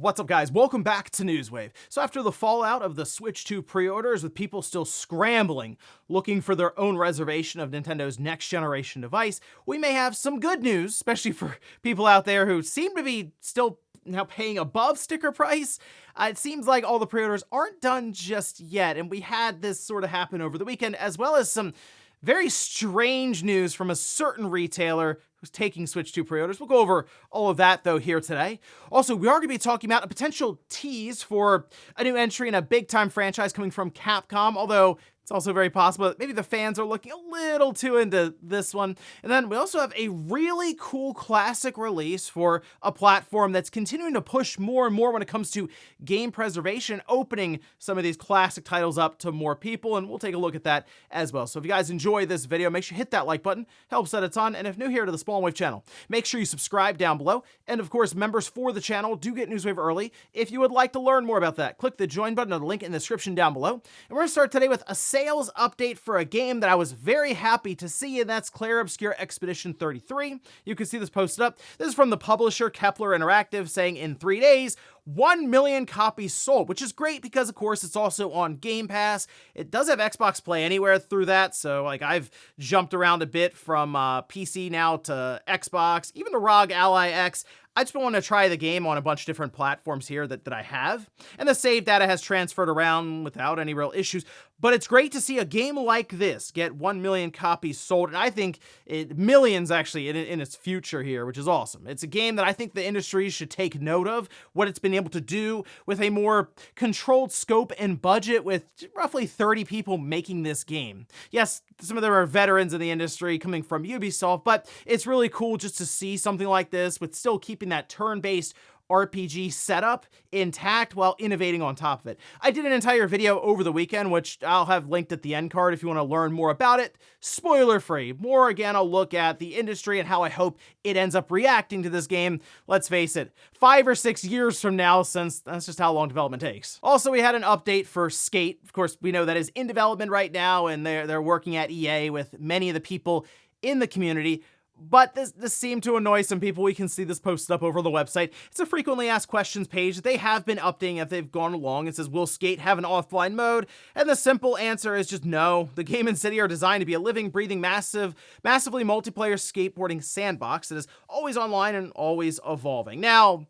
What's up, guys? Welcome back to Newswave. So after the fallout of the Switch 2 pre-orders, with people still scrambling, looking for their own reservation of Nintendo's next generation device, we may have some good news, especially for people out there who seem to be still now paying above sticker price. It seems like all the pre-orders aren't done just yet, and we had this sort of happen over the weekend, as well as some very strange news from a certain retailer who's taking Switch 2 pre-orders. We'll go over all of that, though, here today. Also, we are going to be talking about a potential tease for a new entry in a big-time franchise coming from Capcom, although it's also very possible that maybe the fans are looking a little too into this one. And then we also have a really cool classic release for a platform that's continuing to push more and more when it comes to game preservation, opening some of these classic titles up to more people, and we'll take a look at that as well. So if you guys enjoy this video, make sure you hit that like button, helps out a ton, and if new here to the Spawn Wave channel, make sure you subscribe down below, and of course, members for the channel do get Newswave early. If you would like to learn more about that, click the join button or the link in the description down below, and we're going to start today with a sales update for a game that I was very happy to see, and that's Clair Obscur Expedition 33. You can see this posted up. This is from the publisher Kepler Interactive, saying in 3 days, 1 million copies sold, which is great because, of course, it's also on Game Pass. It does have Xbox Play Anywhere through that, so like I've jumped around a bit from PC now to Xbox, even to ROG Ally X. I just want to try the game on a bunch of different platforms here that I have, and the save data has transferred around without any real issues, but it's great to see a game like this get 1 million copies sold, and I think millions actually in its future here, which is awesome. It's a game that I think the industry should take note of, what it's been able to do with a more controlled scope and budget, with roughly 30 people making this game. Yes, some of them are veterans in the industry coming from Ubisoft, but it's really cool just to see something like this with still keeping that turn-based RPG setup intact while innovating on top of it. I did an entire video over the weekend, which I'll have linked at the end card if you want to learn more about it. Spoiler free. More, again, I'll look at the industry and how I hope it ends up reacting to this game. Let's face it, 5 or 6 years from now, since that's just how long development takes. Also, we had an update for Skate. Of course, we know that is in development right now, and they're working at EA with many of the people in the community. But this seemed to annoy some people. We can see this posted up over the website. It's a frequently asked questions page that they have been updating as they've gone along. It says, will Skate have an offline mode? And the simple answer is just no. The game and city are designed to be a living, breathing, massively multiplayer skateboarding sandbox that is always online and always evolving. Now,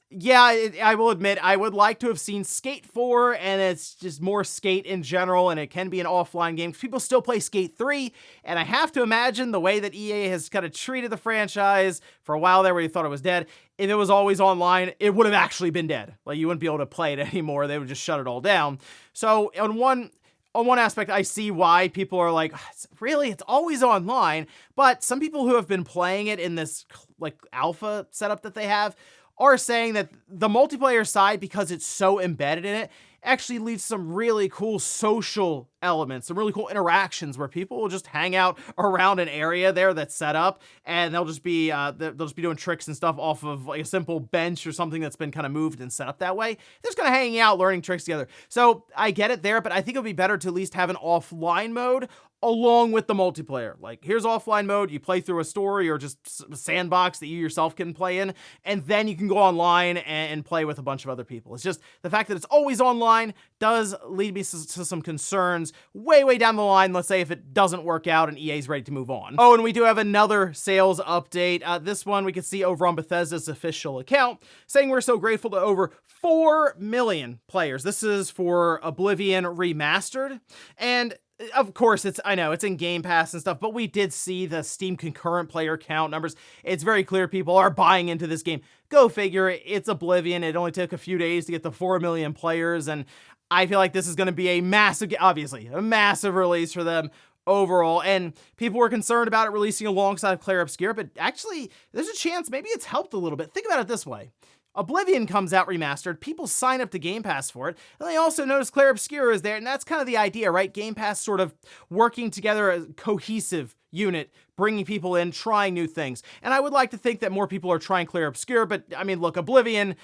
yeah, I will admit, I would like to have seen Skate 4, and it's just more Skate in general, and it can be an offline game. People still play Skate 3, and I have to imagine the way that EA has kind of treated the franchise for a while there where you thought it was dead, if it was always online, it would have actually been dead. Like, you wouldn't be able to play it anymore. They would just shut it all down. So, on one aspect, I see why people are like, really, it's always online, but some people who have been playing it in this, like, alpha setup that they have are saying that the multiplayer side, because it's so embedded in it, actually leads to some really cool social elements, some really cool interactions where people will just hang out around an area there that's set up, and they'll just be doing tricks and stuff off of like a simple bench or something that's been kind of moved and set up that way. They're just kind of hanging out, learning tricks together. So I get it there, but I think it would be better to at least have an offline mode along with the multiplayer. Like, here's offline mode, you play through a story or just a sandbox that you yourself can play in, and then you can go online and play with a bunch of other people. It's just the fact that it's always online does lead me to some concerns way down the line. Let's say if it doesn't work out and EA's ready to move on. Oh, and we do have another sales update. This one we can see over on Bethesda's official account, saying we're so grateful to over 4 million players. This is for Oblivion Remastered, and of course, I know it's in Game Pass and stuff, but we did see the Steam concurrent player count numbers. It's very clear people are buying into this game. Go figure, it's Oblivion. It only took a few days to get the 4 million players, and I feel like this is going to be a massive release for them overall, and people were concerned about it releasing alongside Clair Obscur, but actually, there's a chance maybe it's helped a little bit. Think about it this way. Oblivion comes out remastered, people sign up to Game Pass for it, and they also notice Clair Obscur is there, and that's kind of the idea, right? Game Pass sort of working together as a cohesive unit, bringing people in, trying new things. And I would like to think that more people are trying Clair Obscur, but I mean, look, Oblivion,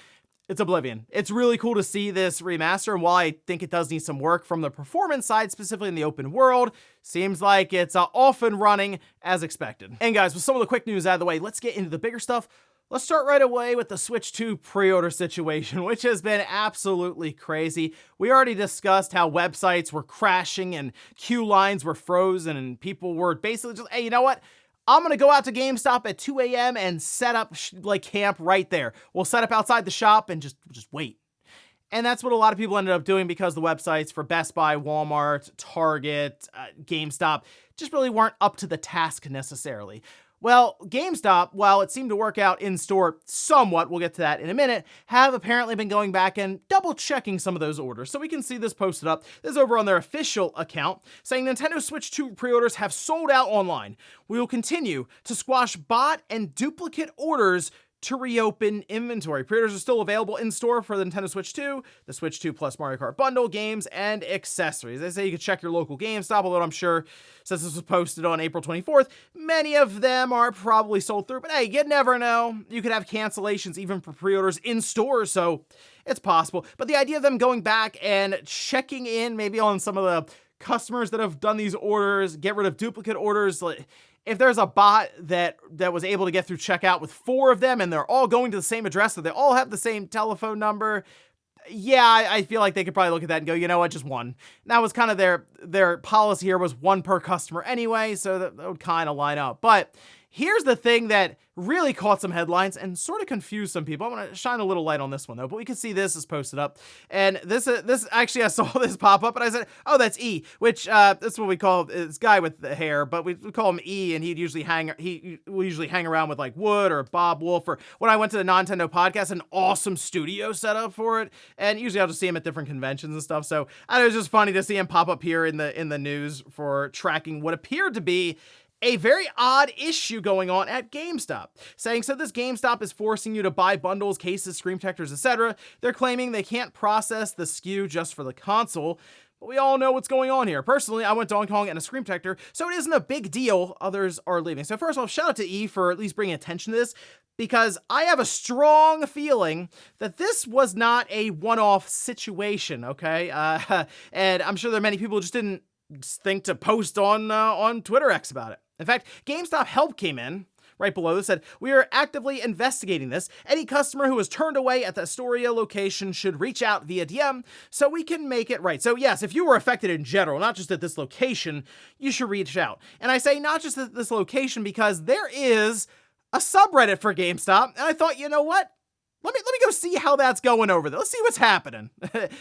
it's Oblivion. It's really cool to see this remaster, and while I think it does need some work from the performance side, specifically in the open world, seems like it's off and running as expected. And guys, with some of the quick news out of the way, let's get into the bigger stuff. Let's start right away with the Switch 2 pre-order situation, which has been absolutely crazy. We already discussed how websites were crashing and queue lines were frozen and people were basically just, hey, you know what? I'm going to go out to GameStop at 2 a.m. and set up camp right there. We'll set up outside the shop and just wait. And that's what a lot of people ended up doing because the websites for Best Buy, Walmart, Target, GameStop just really weren't up to the task necessarily. Well, GameStop, while it seemed to work out in store somewhat, we'll get to that in a minute, have apparently been going back and double checking some of those orders. So we can see this posted up. This is over on their official account saying Nintendo Switch 2 pre-orders have sold out online. We will continue to squash bot and duplicate orders to reopen inventory. Pre-orders are still available in store for the Nintendo Switch 2, the Switch 2 plus Mario Kart bundle, games, and accessories. They say you can check your local GameStop, although I'm sure since this was posted on April 24th, many of them are probably sold through. But hey, you never know. You could have cancellations even for pre-orders in stores, so it's possible. But the idea of them going back and checking in maybe on some of the customers that have done these orders, get rid of duplicate orders, if there's a bot that was able to get through checkout with 4 of them and they're all going to the same address, so they all have the same telephone number, yeah, I feel like they could probably look at that and go, you know what, just one. And that was kind of their policy here was 1 per customer anyway, so that would kind of line up. But here's the thing that really caught some headlines and sort of confused some people. I'm going to shine a little light on this one, though. But we can see this is posted up. And this actually, I saw this pop up, and I said, oh, that's E, which that's what we call this guy with the hair. But we call him E, and he will usually hang around with, like, Wood or Bob Wolf. Or when I went to the Nintendo podcast, an awesome studio setup for it. And usually I'll just see him at different conventions and stuff. So it was just funny to see him pop up here in the news for tracking what appeared to be a very odd issue going on at GameStop, saying, so this GameStop is forcing you to buy bundles, cases, screen protectors, etc. They're claiming they can't process the SKU just for the console, but we all know what's going on here. Personally, I went Donkey Kong and a screen protector, so it isn't a big deal. Others are leaving. So first of all, shout out to E for at least bringing attention to this, because I have a strong feeling that this was not a one-off situation, okay? And I'm sure there are many people who just didn't think to post on Twitter X about it. In fact, GameStop help came in right below this, said, we are actively investigating this. Any customer who was turned away at the Astoria location should reach out via DM so we can make it right. So yes, if you were affected in general, not just at this location, you should reach out. And I say not just at this location because there is a subreddit for GameStop, and I thought, you know what? Let me go see how that's going over there. Let's see what's happening.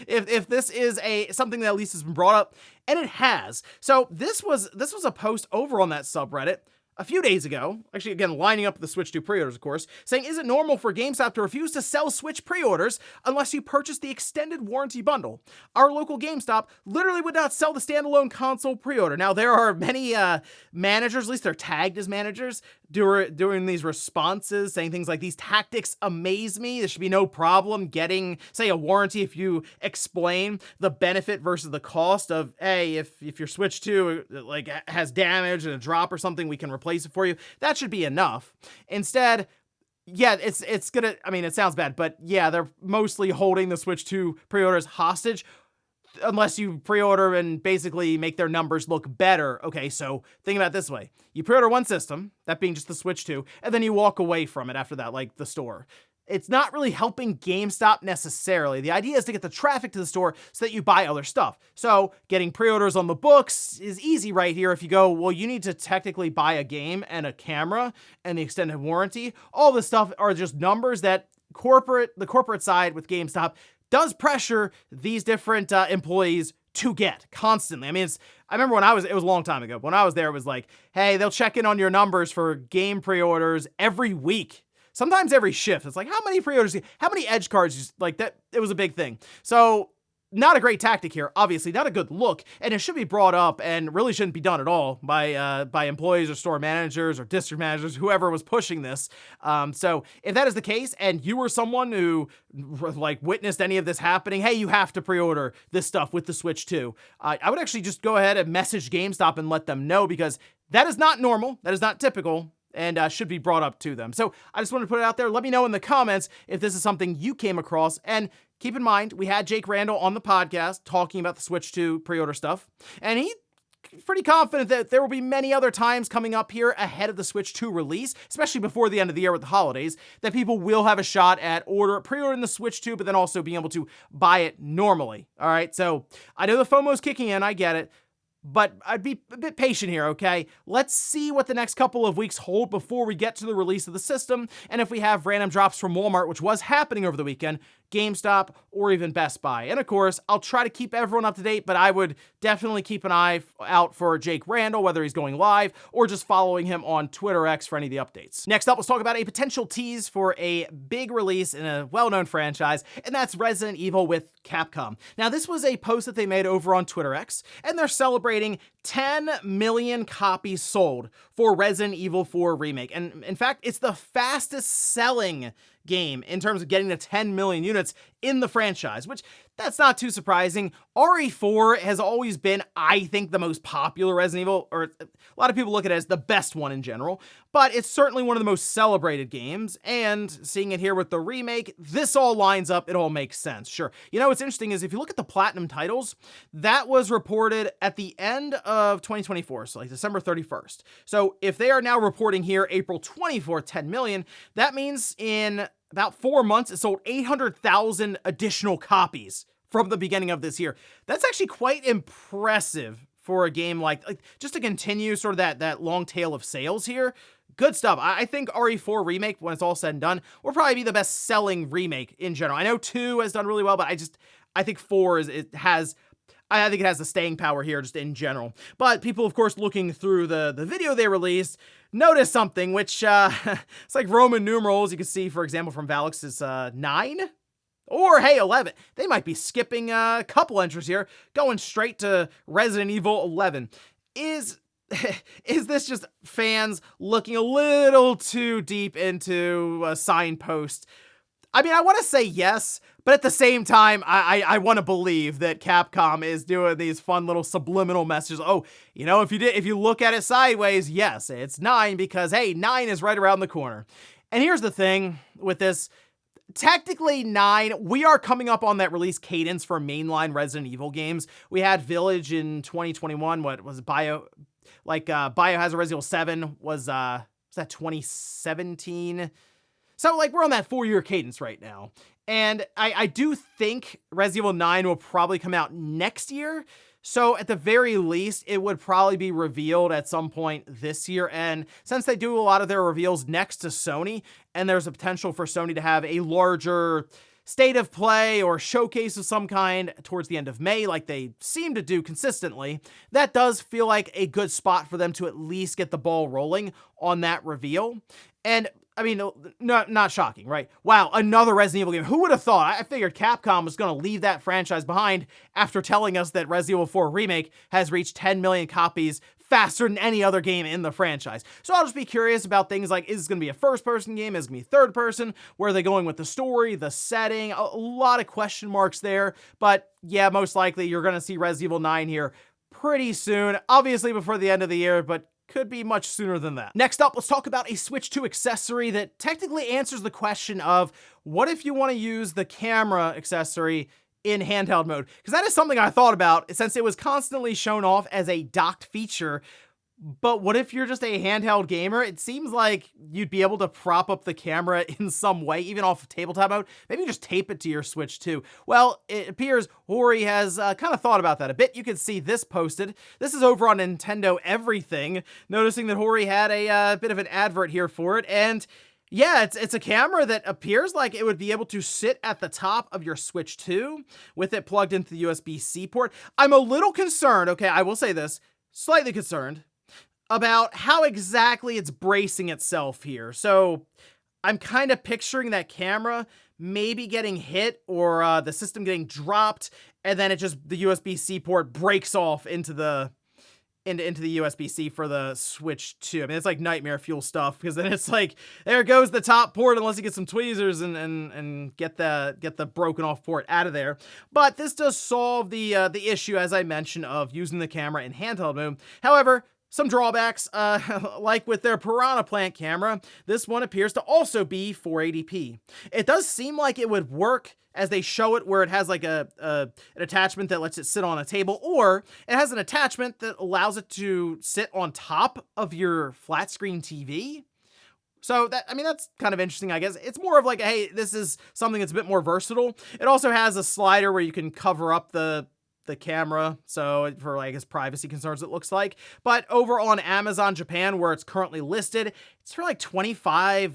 if this is something that at least has been brought up, and it has. So this was a post over on that subreddit a few days ago, actually, again, lining up the Switch 2 pre-orders, of course, saying, is it normal for GameStop to refuse to sell Switch pre-orders unless you purchase the extended warranty bundle? Our local GameStop literally would not sell the standalone console pre-order. Now, there are many managers, at least they're tagged as managers, doing these responses, saying things like, these tactics amaze me. There should be no problem getting, say, a warranty if you explain the benefit versus the cost of, hey, if your Switch 2 like has damage and a drop or something, we can replace it for you. That should be enough. Instead, yeah, it's gonna, I mean, it sounds bad, but yeah, they're mostly holding the Switch 2 pre-orders hostage unless you pre-order and basically make their numbers look better. Okay, so think about it this way. You pre-order one system, that being just the Switch 2, and then you walk away from it after that, like the store. It's not really helping GameStop necessarily. The idea is to get the traffic to the store so that you buy other stuff. So getting pre-orders on the books is easy right here if you go, well, you need to technically buy a game and a camera and the extended warranty. All this stuff are just numbers that the corporate side with GameStop does pressure these different employees to get constantly. I mean, I remember it was a long time ago. When I was there, it was like, hey, they'll check in on your numbers for game pre-orders every week. Sometimes every shift. It's like, how many pre-orders, how many edge cards, like that, it was a big thing. So not a great tactic here, obviously, not a good look, and it should be brought up and really shouldn't be done at all by employees or store managers or district managers, whoever was pushing this. So if that is the case, and you were someone who like witnessed any of this happening, hey, you have to pre-order this stuff with the Switch 2. I would actually just go ahead and message GameStop and let them know, because that is not normal, that is not typical, and should be brought up to them. So I just wanted to put it out there. Let me know in the comments if this is something you came across. And keep in mind, we had Jake Randall on the podcast talking about the Switch 2 pre-order stuff, and he pretty confident that there will be many other times coming up here ahead of the Switch 2 release, especially before the end of the year with the holidays, that people will have a shot at pre-ordering the Switch 2, but then also being able to buy it normally. All right, so I know the FOMO's kicking in, I get it, but I'd be a bit patient here, okay? Let's see what the next couple of weeks hold before we get to the release of the system, and if we have random drops from Walmart, which was happening over the weekend, GameStop, or even Best Buy. And of course, I'll try to keep everyone up to date, but I would definitely keep an eye out for Jake Randall, whether he's going live or just following him on Twitter X for any of the updates. Next up, let's talk about a potential tease for a big release in a well-known franchise, and that's Resident Evil with Capcom. Now, this was a post that they made over on Twitter X, and they're celebrating 10 million copies sold for Resident Evil 4 Remake. And in fact, it's the fastest selling game in terms of getting to 10 million units in the franchise, which that's not too surprising. RE4 has always been, I think, the most popular Resident Evil, or a lot of people look at it as the best one in general, but it's certainly one of the most celebrated games, and seeing it here with the remake, this all lines up, it all makes sense, sure. You know, what's interesting is if you look at the Platinum titles, that was reported at the end of 2024, so like December 31st. So if they are now reporting here April 24th, 10 million, that means in about 4 months, it sold 800,000 additional copies from the beginning of this year. That's actually quite impressive for a game like just to continue sort of that long tail of sales here. Good stuff. I think RE4 Remake, when it's all said and done, will probably be the best selling remake in general. I know 2 has done really well, but I think 4 I think it has the staying power here just in general. But people, of course, looking through the video they released, notice something, which it's like Roman numerals. You can see, for example, from Valix's 9, or hey, 11. They might be skipping a couple entries here, going straight to Resident Evil 11. Is this just fans looking a little too deep into a signpost? I mean, I want to say yes, but at the same time, I want to believe that Capcom is doing these fun little subliminal messages. Oh, you know, if you look at it sideways, yes, it's 9 because, hey, 9 is right around the corner. And here's the thing with this. Technically 9, we are coming up on that release cadence for mainline Resident Evil games. We had Village in 2021. What was Biohazard Resident Evil 7 was that 2017? So, like, we're on that 4-year cadence right now. And I do think Resident Evil 9 will probably come out next year. So, at the very least, it would probably be revealed at some point this year. And since they do a lot of their reveals next to Sony, and there's a potential for Sony to have a larger state of play or showcase of some kind towards the end of May, like they seem to do consistently, that does feel like a good spot for them to at least get the ball rolling on that reveal. And I mean, not shocking, right? Wow, another Resident Evil game. Who would have thought? I figured Capcom was going to leave that franchise behind after telling us that Resident Evil 4 Remake has reached 10 million copies faster than any other game in the franchise. So I'll just be curious about things like, is this going to be a first-person game? Is it going to be third-person? Where are they going with the story, the setting? A lot of question marks there. But yeah, most likely you're going to see Resident Evil 9 here pretty soon. Obviously before the end of the year, but could be much sooner than that. Next up, let's talk about a Switch 2 accessory that technically answers the question of, what if you want to use the camera accessory in handheld mode? Because that is something I thought about since it was constantly shown off as a docked feature. But what if you're just a handheld gamer? It seems like you'd be able to prop up the camera in some way, even off of tabletop mode. Maybe just tape it to your Switch 2. Well, it appears Hori has kind of thought about that a bit. You can see this posted. This is over on Nintendo Everything, noticing that Hori had a bit of an advert here for it. And yeah, it's a camera that appears like it would be able to sit at the top of your Switch 2 with it plugged into the USB-C port. I'm a little concerned, okay, I will say this, slightly concerned about how exactly it's bracing itself here. So I'm kind of picturing that camera maybe getting hit or the system getting dropped, and then the USB-C port breaks off into the USB-C for the Switch 2. I mean, it's like nightmare fuel stuff, because then it's like, there goes the top port unless you get some tweezers and get the broken off port out of there. But this does solve the issue, as I mentioned, of using the camera in handheld mode. However, Some drawbacks, like with their Piranha Plant camera, this one appears to also be 480p. It does seem like it would work as they show it, where it has like an attachment that lets it sit on a table, or it has an attachment that allows it to sit on top of your flat screen TV. So that's kind of interesting, I guess. It's more of like, hey, this is something that's a bit more versatile. It also has a slider where you can cover up the camera, so for, I guess, privacy concerns, it looks like. But over on Amazon Japan, where it's currently listed, it's for like $25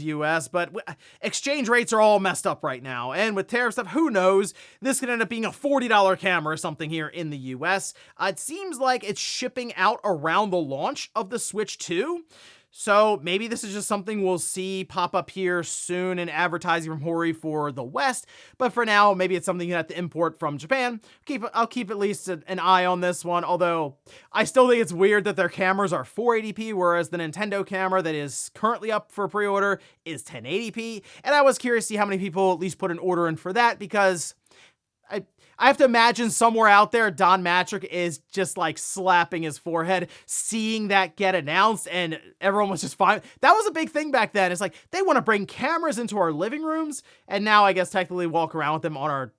US, but exchange rates are all messed up right now. And with tariff stuff, who knows? This could end up being a $40 camera or something here in the US. It seems like it's shipping out around the launch of the Switch 2. So maybe this is just something we'll see pop up here soon in advertising from Hori for the West. But for now, maybe it's something you have to import from Japan. I'll keep at least an eye on this one, although I still think it's weird that their cameras are 480p, whereas the Nintendo camera that is currently up for pre-order is 1080p. And I was curious to see how many people at least put an order in for that, because I have to imagine somewhere out there, Don Matrick is just like slapping his forehead, seeing that get announced, and everyone was just fine. That was a big thing back then. It's like, they want to bring cameras into our living rooms, and now I guess technically walk around with them on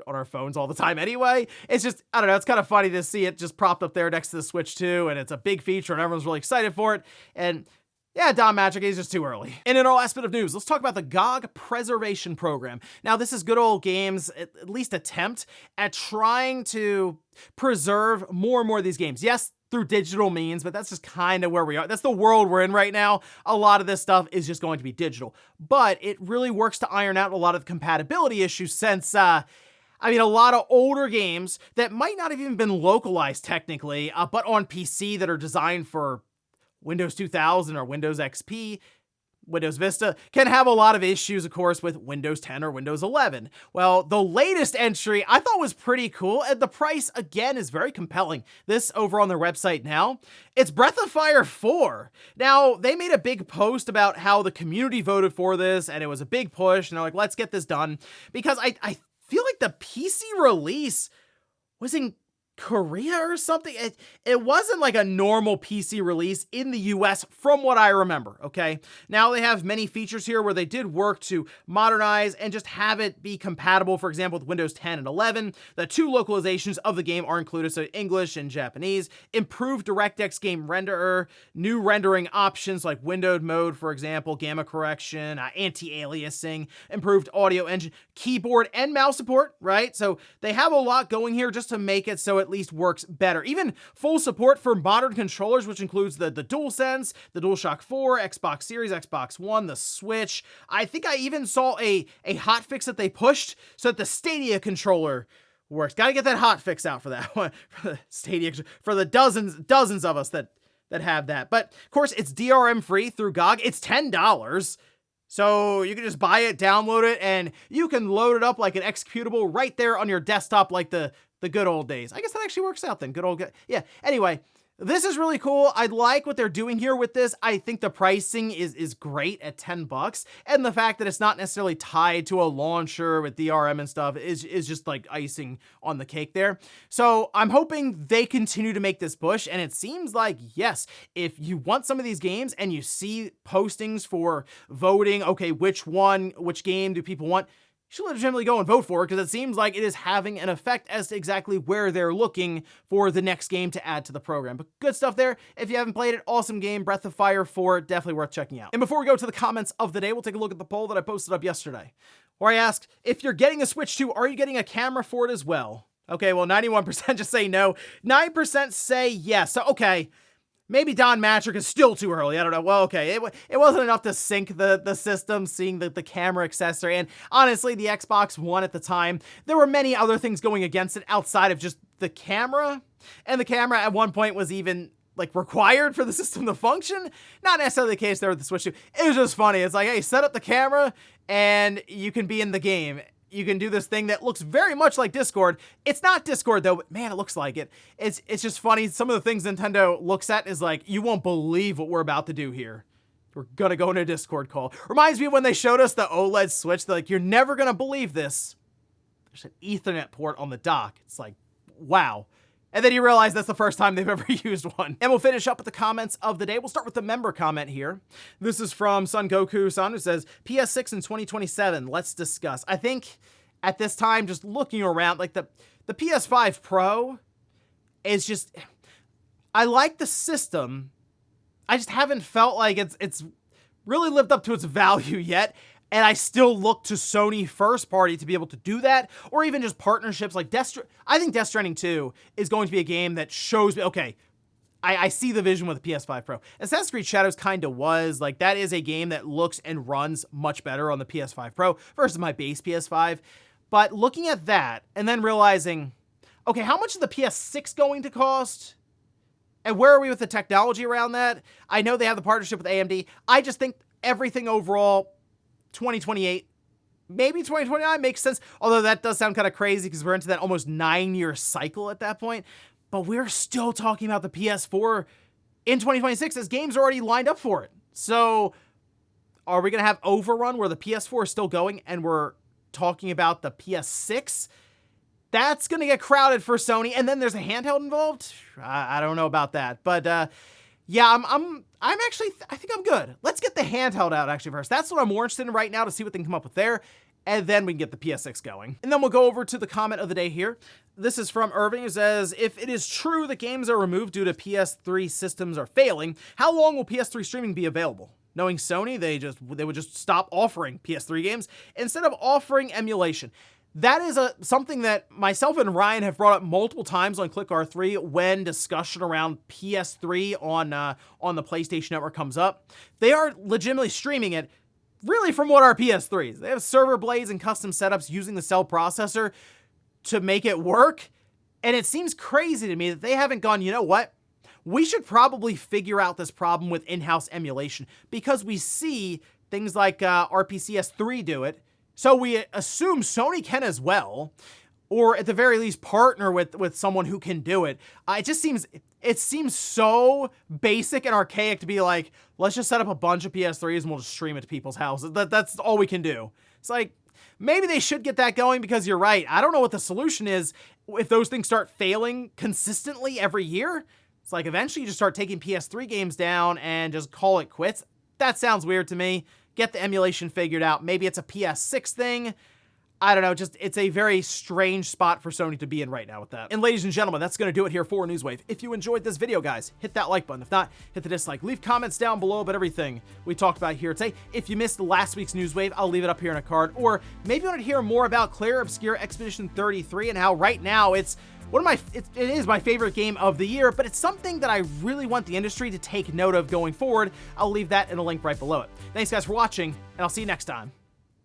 our phones all the time anyway. It's just, I don't know, it's kind of funny to see it just propped up there next to the Switch 2, and it's a big feature, and everyone's really excited for it, and yeah, Don Magic is just too early. And in our last bit of news, let's talk about the GOG Preservation Program. Now, this is good old games, at least attempt at trying to preserve more and more of these games. Yes, through digital means, but that's just kind of where we are. That's the world we're in right now. A lot of this stuff is just going to be digital. But it really works to iron out a lot of the compatibility issues, since a lot of older games that might not have even been localized technically, but on PC that are designed for Windows 2000 or Windows XP, Windows Vista, can have a lot of issues, of course, with Windows 10 or Windows 11. Well, the latest entry I thought was pretty cool, and the price, again, is very compelling. This over on their website now. It's Breath of Fire 4. Now, they made a big post about how the community voted for this, and it was a big push, and they're like, let's get this done. Because I feel like the PC release was in Korea or something. It wasn't like a normal PC release in the US from what I remember, okay? Now they have many features here where they did work to modernize and just have it be compatible, for example, with Windows 10 and 11. The 2 localizations of the game are included, so English and Japanese. Improved DirectX game renderer, new rendering options like windowed mode, for example, gamma correction, anti-aliasing, improved audio engine, keyboard and mouse support, right? So they have a lot going here just to make it so at least works better. Even full support for modern controllers, which includes the DualSense, the DualShock 4, Xbox Series, Xbox One, the Switch. I think I even saw a hotfix that they pushed so that the Stadia controller works. Gotta get that hotfix out for that one, for the Stadia, for the dozens of us that have that. But of course, it's DRM free through GOG. It's $10. So you can just buy it, download it, and you can load it up like an executable right there on your desktop like the good old days. I guess that actually works out then. Yeah. Anyway, this is really cool. I like what they're doing here with this. I think the pricing is great at $10, and the fact that it's not necessarily tied to a launcher with DRM and stuff is just like icing on the cake there. So I'm hoping they continue to make this push, and it seems like, yes, if you want some of these games and you see postings for voting, okay, which game do people want? Should legitimately go and vote for it, because it seems like it is having an effect as to exactly where they're looking for the next game to add to the program. But good stuff there. If you haven't played it, awesome game. Breath of Fire 4, definitely worth checking out. And before we go to the comments of the day, we'll take a look at the poll that I posted up yesterday, where I asked, if you're getting a Switch 2, are you getting a camera for it as well? Okay, well, 91% just say no. 9% say yes. So, okay. Maybe Don Matrick is still too early. I don't know. Well, okay. It wasn't enough to sync the system, seeing the camera accessory. And honestly, the Xbox One at the time, there were many other things going against it outside of just the camera. And the camera at one point was even like required for the system to function. Not necessarily the case there with the Switch 2. It was just funny. It's like, hey, set up the camera and you can be in the game. You can do this thing that looks very much like Discord. It's not Discord though, but man, it looks like it. It's just funny. Some of the things Nintendo looks at is like, you won't believe what we're about to do here. We're gonna go into a Discord call. Reminds me of when they showed us the OLED Switch. They're like, you're never gonna believe this. There's an Ethernet port on the dock. It's like, wow. And then you realize that's the first time they've ever used one. And we'll finish up with the comments of the day. We'll start with the member comment here. This is from Son Goku-san, who says, PS6 in 2027, let's discuss. I think at this time, just looking around, like the PS5 Pro is just, I like the system. I just haven't felt like it's really lived up to its value yet. And I still look to Sony first party to be able to do that, or even just partnerships like I think Death Stranding 2 is going to be a game that shows me, okay, I see the vision with the PS5 Pro. Assassin's Creed Shadows kind of was, like, that is a game that looks and runs much better on the PS5 Pro versus my base PS5. But looking at that and then realizing, okay, how much is the PS6 going to cost? And where are we with the technology around that? I know they have the partnership with AMD. I just think everything overall, 2028, maybe 2029 makes sense. Although that does sound kind of crazy because we're into that almost 9-year cycle at that point. But we're still talking about the PS4 in 2026 as games are already lined up for it. So are we going to have Overrun where the PS4 is still going and we're talking about the PS6? That's going to get crowded for Sony. And then there's a handheld involved. I don't know about that. But yeah, I'm actually, I think I'm good. Let's get the handheld out actually first. That's what I'm more interested in right now, to see what they can come up with there. And then we can get the PS6 going. And then we'll go over to the comment of the day here. This is from Irving, who says, if it is true that games are removed due to PS3 systems are failing, how long will PS3 streaming be available? Knowing Sony, they would just stop offering PS3 games instead of offering emulation. That is something that myself and Ryan have brought up multiple times on Click R3 when discussion around PS3 on the PlayStation Network comes up. They are legitimately streaming it really from what are PS3s. They have server blades and custom setups using the cell processor to make it work. And it seems crazy to me that they haven't gone, you know what? We should probably figure out this problem with in-house emulation, because we see things like RPCS3 do it. So we assume Sony can as well, or at the very least partner with someone who can do it. It seems so basic and archaic to be like, let's just set up a bunch of PS3s and we'll just stream it to people's houses. That's all we can do. It's like, maybe they should get that going, because you're right. I don't know what the solution is if those things start failing consistently every year. It's like eventually you just start taking PS3 games down and just call it quits. That sounds weird to me. Get the emulation figured out. Maybe it's a PS6 thing. I don't know. Just, it's a very strange spot for Sony to be in right now with that. And ladies and gentlemen, that's going to do it here for Newswave. If you enjoyed this video, guys, hit that like button. If not, hit the dislike. Leave comments down below about everything we talked about here today. If you missed last week's Newswave, I'll leave it up here in a card. Or maybe you want to hear more about Clair Obscur Expedition 33 and how right now it's it is my favorite game of the year, but it's something that I really want the industry to take note of going forward. I'll leave that in a link right below it. Thanks guys for watching, and I'll see you next time.